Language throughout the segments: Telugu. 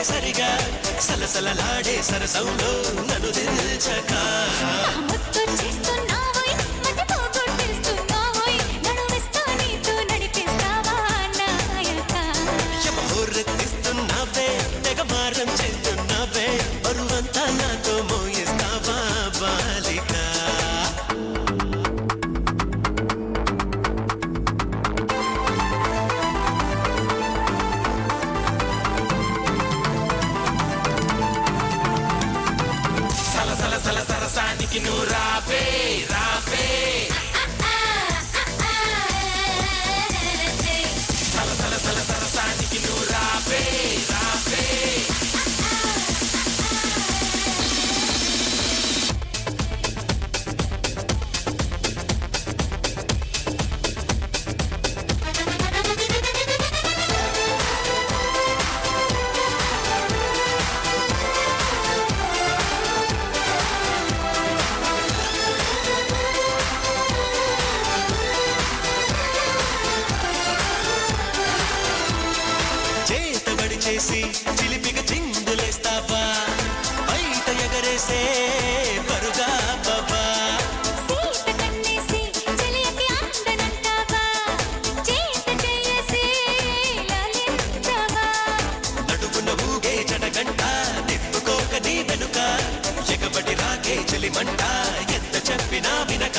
సరిగా సలసలలాడే సరసంలో నన్ను దిల్చక యమహోరెత్తిస్తున్నావే తెగ మారం చేస్తున్నావే బరువంతా నాతో మోయిస్తావా బాలిక సరసానికి నువ్వు రావే రావే సరసానికి నువ్వు రావే రావే చేసి చిలిపిగా చిందులేస్తావా బయట ఎగరేసే పరుగా బాబా నడుపున ఊగే జడగంట తిప్పుకోక నీ వెనుక ఎగబడి రాగే చెలిమంట ఎంత చెప్పినా వినక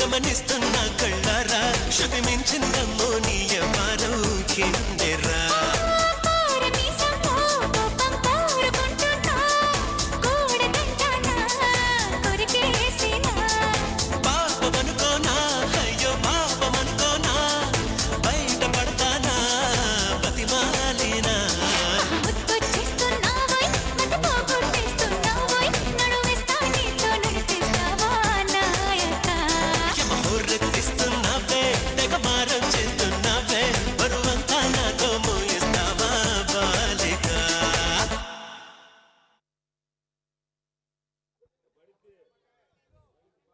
గమనిస్తున్నా కళ్ళారా శృతి మించిందమ్మో నీ యవ్వానం కిందెరా పాపమనుకోనా అయ్యో పాపమనుకోనా బయట పడతానా బతిమాలినా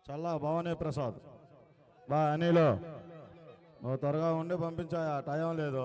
చల్లా భవానీ ప్రసాద్ బా అనిలో నువ్వు త్వరగా ఉండి పంపించా టైం లేదు.